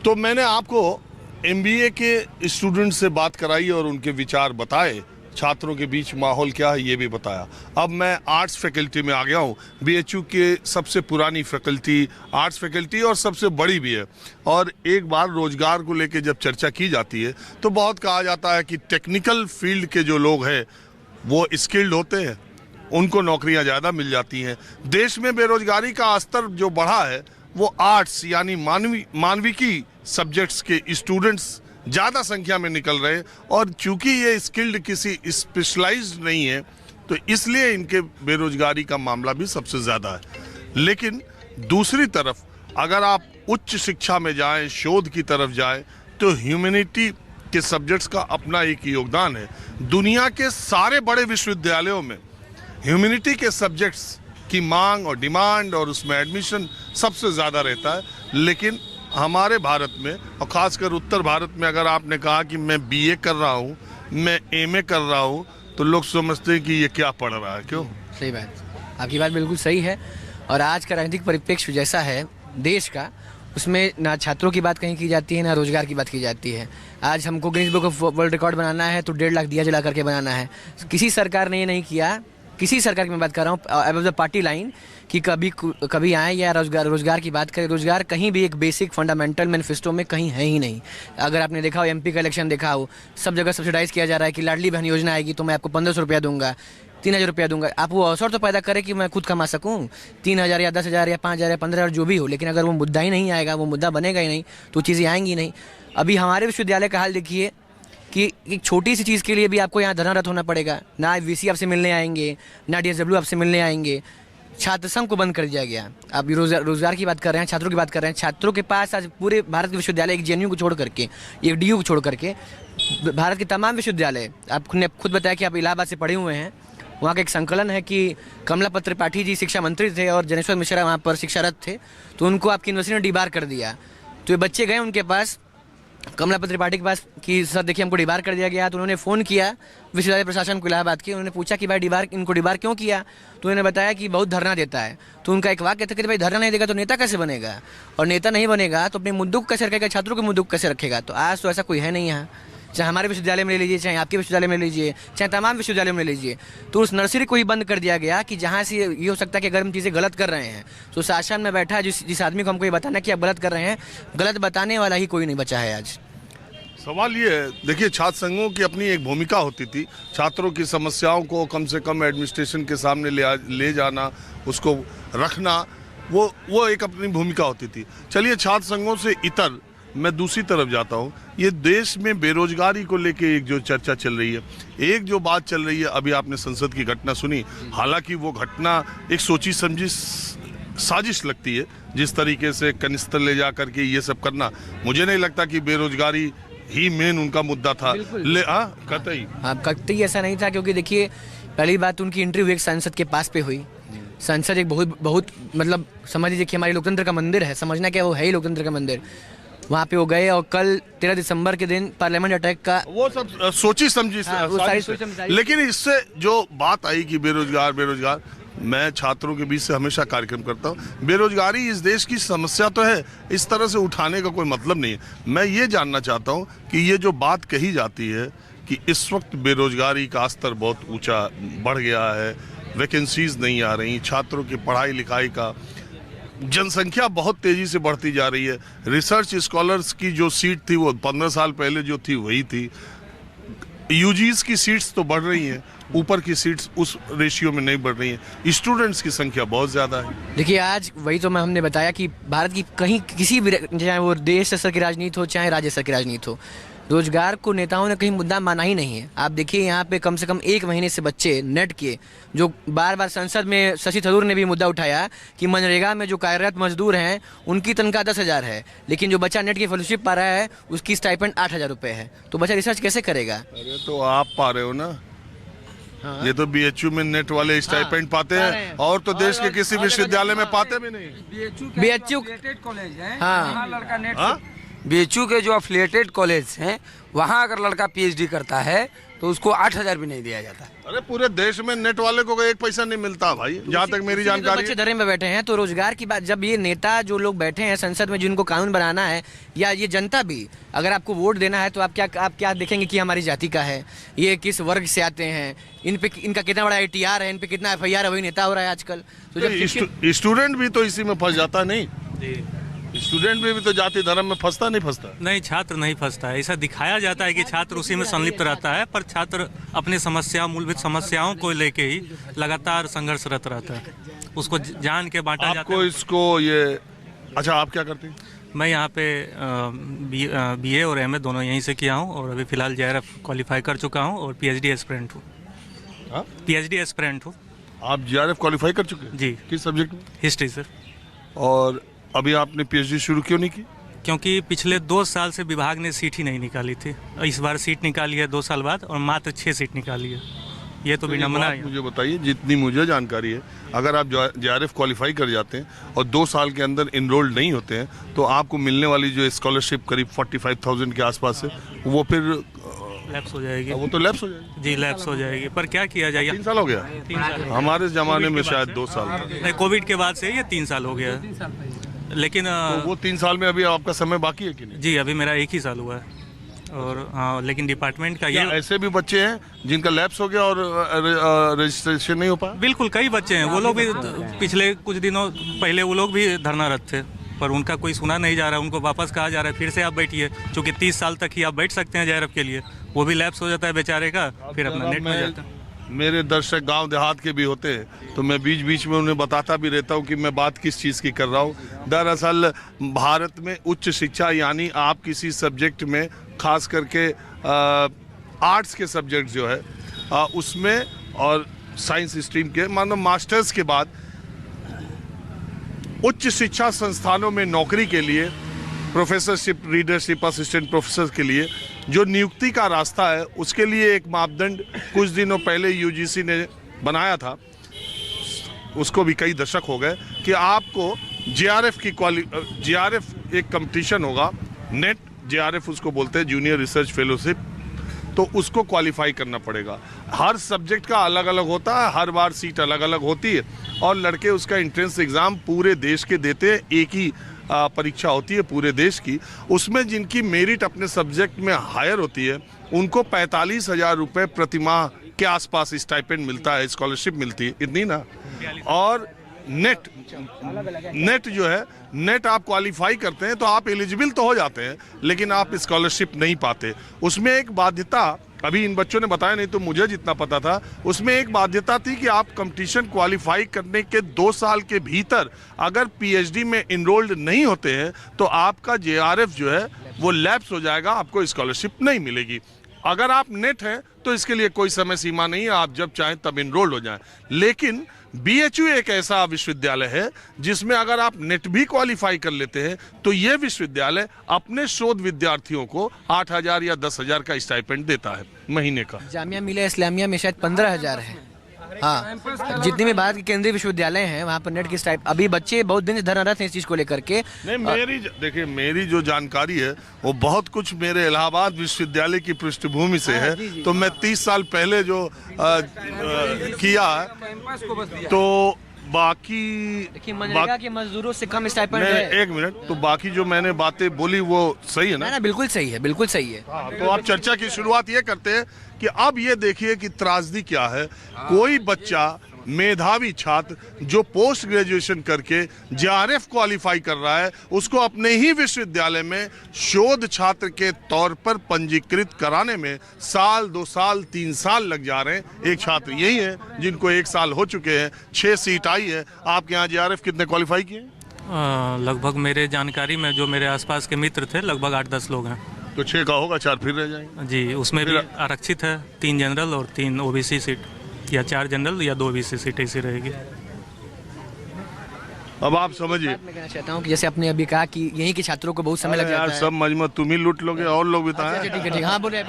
तो मैंने आपको एमबीए के स्टूडेंट से बात कराई और उनके विचार बताए, छात्रों के बीच माहौल क्या है ये भी बताया। अब मैं आर्ट्स फैकल्टी में आ गया हूँ। बीएचयू के सबसे पुरानी फैकल्टी आर्ट्स फैकल्टी और सबसे बड़ी भी है। और एक बार रोजगार को लेकर जब चर्चा की जाती है तो बहुत कहा जाता है कि टेक्निकल फील्ड के जो लोग हैं वो स्किल्ड होते हैं, उनको नौकरियां ज़्यादा मिल जाती हैं। देश में बेरोजगारी का स्तर जो बढ़ा है वो आर्ट्स यानी मानविकी सब्जेक्ट्स के स्टूडेंट्स ज़्यादा संख्या में निकल रहे हैं। और चूंकि ये स्किल्ड किसी स्पेशलाइज्ड नहीं है तो इसलिए इनके बेरोजगारी का मामला भी सबसे ज़्यादा है। लेकिन दूसरी तरफ अगर आप उच्च शिक्षा में जाएं, शोध की तरफ जाएं, तो ह्यूमैनिटी के सब्जेक्ट्स का अपना एक योगदान है। दुनिया के सारे बड़े विश्वविद्यालयों में ह्यूमैनिटी के सब्जेक्ट्स की मांग और डिमांड और उसमें एडमिशन सबसे ज़्यादा रहता है। लेकिन हमारे भारत में और ख़ासकर उत्तर भारत में अगर आपने कहा कि मैं बीए कर रहा हूँ, मैं एमए कर रहा हूँ, तो लोग समझते हैं कि ये क्या पढ़ रहा है। क्यों? सही बात, आपकी बात बिल्कुल सही है। और आज का राजनीतिक परिप्रेक्ष्य जैसा है देश का, उसमें ना छात्रों की बात कहीं की जाती है ना रोजगार की बात की जाती है। आज हमको Guinness book of world record बनाना है तो 1.5 लाख दिया जला करके बनाना है। किसी सरकार ने ये नहीं किया, किसी सरकार की मैं बात कर रहा हूँ अबव द पार्टी लाइन, कि कभी आए या रोजगार की बात करें। रोजगार कहीं भी एक बेसिक फंडामेंटल मैनिफेस्टो में कहीं है ही नहीं। अगर आपने देखा हो एमपी का इलेक्शन देखा हो, सब जगह सब्सिडाइज किया जा रहा है कि लाडली बहन योजना आएगी तो मैं आपको 1500 रुपया दूंगा, 3000 रुपया दूंगा। आप वो अवसर तो पैदा करें कि मैं खुद कमा सकूं, 3000 या 10,000 या 5,000 या 15,000 जो भी हो। लेकिन अगर वो मुद्दा ही नहीं आएगा, वो मुद्दा बनेगा ही नहीं, तो चीज़ें आएंगी नहीं। अभी हमारे विश्वविद्यालय का हाल देखिए कि एक छोटी सी चीज़ के लिए भी आपको यहाँ धरनारत होना पड़ेगा। ना वीसी आपसे मिलने आएंगे, ना डीएसडब्ल्यू आपसे मिलने आएंगे। छात्र संघ को बंद कर दिया गया। आप रोजगार की बात कर रहे हैं, छात्रों की बात कर रहे हैं। छात्रों के पास आज पूरे भारत के विश्वविद्यालय, एक जेएनयू को छोड़ करके, एक डीयू को छोड़ करके भारत के तमाम विश्वविद्यालय, आपने खुद बताया कि आप इलाहाबाद से पढ़े हुए हैं, वहाँ का एक संकलन है कि कमलापति त्रिपाठी जी शिक्षा मंत्री थे और जनेश्वर मिश्रा वहाँ पर शिक्षारत थे, तो उनको आपकी यूनिवर्सिटी ने डिबार कर दिया। तो ये बच्चे गए उनके पास, कमलापति त्रिपाठी के पास, कि सर देखिए हमको डिबार कर दिया गया। तो उन्होंने फ़ोन किया विश्वविद्यालय प्रशासन को इलाहाबाद की, उन्होंने पूछा कि भाई इनको डिबार क्यों किया। तो उन्होंने बताया कि बहुत धरना देता है। तो उनका एक वाक्य था कि भाई धरना नहीं देगा तो नेता कैसे बनेगा, और नेता नहीं बनेगा तो अपने मुद्दों को कैसे रखेगा, छात्रों के मुद्दों को कैसे रखेगा। तो आज तो ऐसा कोई है नहीं यहाँ, चाहे हमारे विश्वविद्यालय में ले लीजिए, चाहे आपके विश्वविद्यालय में ले लीजिए, चाहे तमाम विश्वविद्यालयों में ले लीजिए। तो उस नर्सरी को ही बंद कर दिया गया कि जहाँ से ये हो सकता है कि अगर हम चीज़ें गलत कर रहे हैं तो शासन में बैठा है जिस आदमी को हमको ये बताना कि आप गलत कर रहे हैं, गलत बताने वाला ही कोई नहीं बचा है आज। सवाल ये है, देखिए छात्र संघों की अपनी एक भूमिका होती थी, छात्रों की समस्याओं को कम से कम एडमिनिस्ट्रेशन के सामने ले जाना, उसको रखना, वो एक अपनी भूमिका होती थी। चलिए छात्र संघों से इतर मैं दूसरी तरफ जाता हूँ। ये देश में बेरोजगारी को लेके एक जो चर्चा चल रही है, एक जो बात चल रही है, अभी आपने संसद की घटना सुनी, हालांकि वो घटना एक सोची समझी साजिश लगती है। जिस तरीके से कनिस्तर ले जा करके ये सब करना, मुझे नहीं लगता कि बेरोजगारी ही मेन उनका मुद्दा था। कतई ऐसा नहीं था, क्योंकि देखिए पहली बात उनकी इंटरव्यू एक संसद के पास पे हुई। संसद एक बहुत मतलब समझ लीजिए कि हमारे लोकतंत्र का मंदिर है, समझना क्या, वो है ही लोकतंत्र का मंदिर। वहाँ पे वो गए और कल 13 दिसंबर के दिन पार्लियामेंट अटैक का वो सब सोची समझी, लेकिन इससे जो बात आई कि बेरोजगार, मैं छात्रों के बीच से हमेशा कार्यक्रम करता हूँ। बेरोजगारी इस देश की समस्या तो है, इस तरह से उठाने का कोई मतलब नहीं है। मैं ये जानना चाहता हूँ कि ये जो बात कही जाती है कि इस वक्त बेरोजगारी का स्तर बहुत ऊंचा बढ़ गया है, वैकेंसीज नहीं आ रही, छात्रों की पढ़ाई लिखाई का, जनसंख्या बहुत तेजी से बढ़ती जा रही है। रिसर्च स्कॉलर्स की जो सीट थी वो 15 साल पहले जो थी वही थी। यूजीज की सीट्स तो बढ़ रही हैं, ऊपर की सीट्स उस रेशियो में नहीं बढ़ रही हैं। स्टूडेंट्स की संख्या बहुत ज़्यादा है। देखिए आज वही तो हमने बताया कि भारत की कहीं किसी भी, चाहे वो देश स्तर की राजनीति हो चाहे राज्य स्तर की राजनीति हो, रोजगार को नेताओं ने कहीं मुद्दा माना ही नहीं है। आप देखिए यहाँ पे कम से कम 1 महीने से बच्चे नेट के, जो बार बार संसद में शशि थरूर ने भी मुद्दा उठाया कि मनरेगा में जो कार्यरत मजदूर हैं उनकी तनख्वाह 10,000 है, लेकिन जो बच्चा नेट की फेलोशिप पा रहा है उसकी स्टाइपेंड 8,000 रुपये है। तो बच्चा रिसर्च कैसे करेगा? अरे तो आप पा रहे हो ना। हाँ। ये तो बीएचयू में नेट वाले स्टाइपेंड पाते हैं और तो देश के किसी विश्वविद्यालय में पाते भी नहीं। बीएचयू कॉलेज है, हाँ, लड़का नेट बीएचयू के जो अफिलिएटेड कॉलेज हैं वहाँ अगर लड़का पीएचडी करता है तो उसको 8,000 भी नहीं दिया जाता। अरे पूरे देश में नेट वाले को एक पैसा नहीं मिलता भाई, जहाँ तक मेरी जानकारी बच्चे धरने में बैठे हैं। तो रोजगार की बात, जब ये नेता जो लोग बैठे हैं संसद में जिनको कानून बनाना है, या ये जनता भी, अगर आपको वोट देना है तो आप क्या देखेंगे कि हमारी जाति का है, ये किस वर्ग से आते हैं, इनका कितना बड़ा ATR है, इन पे कितना FIR है, वही नेता हो रहा है आजकल। तो जब स्टूडेंट भी तो इसी में फंस जाता नहीं, स्टूडेंट भी तो जाति धर्म में फंसता नहीं, छात्र नहीं फंसता है। ऐसा दिखाया जाता है कि छात्र उसी में संलिप्त रहता है, पर छात्र अपनी समस्या, मूलभूत समस्याओं को लेके ही लगातार संघर्षरत रहता है, उसको जान के बांटा जाता है। आपको इसको ये, अच्छा आप क्या करते हैं? मैं यहाँ पे BA और MA दोनों यहीं से किया हूँ, और अभी फिलहाल JRF क्वालिफाई कर चुका हूँ और PhD एस्पिरेंट हूँ। PhD एस्पिरेंट हूँ। आप JRF क्वालिफाई कर चुके हैं? जी। किस सब्जेक्ट में? History sir. और अभी आपने PhD शुरू क्यों नहीं की? क्योंकि पिछले 2 साल से विभाग ने सीट ही नहीं निकाली थी। इस बार सीट निकाली है 2 साल बाद, और मात्र 6 सीट निकाली है। ये तो विडंबना है। मुझे बताइए, जितनी मुझे जानकारी है, अगर आप JRF क्वालिफाई कर जाते हैं और 2 साल के अंदर इनरोल्ड नहीं होते हैं, तो आपको मिलने वाली जो स्कॉलरशिप करीब 45,000 के आसपास है, वो फिर लैप्स हो जाएगी। वो तो लैप्स हो जाएगी। जी, लैप्स हो जाएगी। पर क्या किया जाए? 3 साल हो गया। 3 साल। हमारे जमाने में शायद 2 साल था। नहीं, कोविड के बाद से ये 3 साल हो गया। लेकिन तो वो 3 साल में अभी आपका समय बाकी है कि नहीं? जी, अभी मेरा 1 ही साल हुआ है। और हाँ, लेकिन डिपार्टमेंट का ये ऐसे भी बच्चे हैं जिनका लैप्स हो गया और रजिस्ट्रेशन नहीं हो पाया? बिल्कुल, कई बच्चे हैं। वो लोग भी पिछले कुछ दिनों पहले वो लोग भी धरनारत थे, पर उनका कोई सुना नहीं जा रहा। उनको वापस कहा जा रहा है फिर से आप बैठिए, क्योंकि 30 साल तक ही आप बैठ सकते हैं JRF के लिए। वो भी लैप्स हो जाता है बेचारे का, फिर अपना नेट में जाता है। मेरे दर्शक गांव देहात के भी होते हैं, तो मैं बीच बीच में उन्हें बताता भी रहता हूं कि मैं बात किस चीज़ की कर रहा हूं। दरअसल भारत में उच्च शिक्षा, यानी आप किसी सब्जेक्ट में, खास करके आर्ट्स के सब्जेक्ट जो है उसमें, और साइंस स्ट्रीम के, मानो मास्टर्स के बाद उच्च शिक्षा संस्थानों में नौकरी के लिए, प्रोफेसरशिप, रीडरशिप, असिस्टेंट प्रोफेसर के लिए जो नियुक्ति का रास्ता है, उसके लिए एक मापदंड कुछ दिनों पहले UGC ने बनाया था। उसको भी कई दशक हो गए कि आपको JRF एक कंपटीशन होगा, नेट JRF उसको बोलते हैं, जूनियर रिसर्च फेलोशिप, तो उसको क्वालिफाई करना पड़ेगा। हर सब्जेक्ट का अलग अलग होता है, हर बार सीट अलग अलग होती है, और लड़के उसका एंट्रेंस एग्ज़ाम पूरे देश के देते हैं। एक ही परीक्षा होती है पूरे देश की। उसमें जिनकी मेरिट अपने सब्जेक्ट में हायर होती है, उनको 45,000 रुपये प्रतिमाह के आसपास स्टाइपेंड मिलता है, स्कॉलरशिप मिलती है, इतनी ना। और नेट जो है, नेट आप क्वालिफाई करते हैं तो आप एलिजिबल तो हो जाते हैं, लेकिन आप स्कॉलरशिप नहीं पाते। उसमें एक बाध्यता, अभी इन बच्चों ने बताया, नहीं तो मुझे जितना पता था, उसमें एक बाध्यता थी कि आप कंपटीशन क्वालिफाई करने के 2 साल के भीतर अगर PhD में इनरोल्ड नहीं होते हैं तो आपका JRF जो है वो लैप्स हो जाएगा, आपको स्कॉलरशिप नहीं मिलेगी। अगर आप नेट हैं तो इसके लिए कोई समय सीमा नहीं है, आप जब चाहें तब इनरोल्ड हो जाएं। लेकिन BHU एक ऐसा विश्वविद्यालय है जिसमें अगर आप नेट भी क्वालिफाई कर लेते हैं तो ये विश्वविद्यालय अपने शोध विद्यार्थियों को 8,000 या 10,000 का स्टाइपेंड देता है महीने का। जामिया मिलिया इस्लामिया में शायद 15,000 है। हाँ, जितने भी भारत के केंद्रीय विश्वविद्यालय हैं वहाँ पर नेट की स्टाइप, अभी बच्चे बहुत दिन से धरनारत हैं इस चीज़ को लेकर के। नहीं, देखिए, मेरी जो जानकारी है वो बहुत कुछ मेरे इलाहाबाद विश्वविद्यालय की पृष्ठभूमि से है। तो मैं 30 साल पहले जो किया है, तो बाकी देखिए मनरेगा के मजदूरों से कम स्टाइपेंड है। 1 मिनट, तो बाकी जो मैंने बातें बोली वो सही है ना? बिल्कुल सही है, बिल्कुल सही है। तो आप चर्चा की शुरुआत ये करते हैं कि अब ये देखिए कि त्रासदी क्या है। कोई बच्चा, मेधावी छात्र जो पोस्ट ग्रेजुएशन करके JRF क्वालिफाई कर रहा है, उसको अपने ही विश्वविद्यालय में शोध छात्र के तौर पर पंजीकृत कराने में साल, 2 साल, 3 साल लग जा रहे हैं। एक छात्र यही है जिनको 1 साल हो चुके हैं, 6 सीट आई है। आपके यहाँ JRF कितने क्वालिफाई किए? लगभग मेरे जानकारी में जो मेरे आसपास के मित्र थे, लगभग 8-10 लोग हैं। तो 6 का होगा, 4 फिर रह जाएंगे। जी, उसमें भी आरक्षित है, 3 जनरल और 3 OBC सीट, या 4 जनरल या 2 OBC सीट ऐसी रहेगी। अब आप समझिए, मैं कहना चाहता हूँ कि जैसे आपने अभी कहा कि यहीं के छात्रों को बहुत समय लग जाता है। सब मजमत तुम ही लूट लोगे और लोग बताएं। ठीक है, हाँ बोले।